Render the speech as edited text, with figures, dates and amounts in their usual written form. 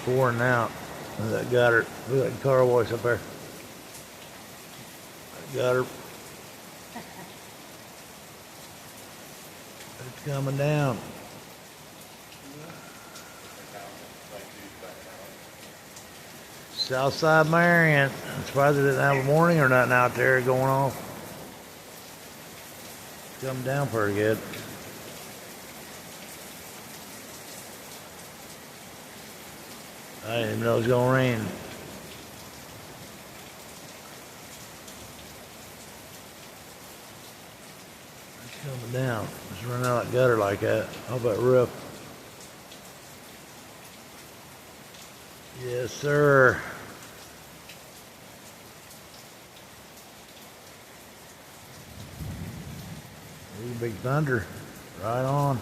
pouring out of that gutter. Look at that car wash up there. That gutter. It's coming down. Southside Marion. I'm surprised they didn't have a warning or nothing out there going off. It's coming down pretty good. I didn't even know it was gonna rain. It's coming down. It's running out of that gutter like that. How about roof? Yes, sir. Big thunder. Right on.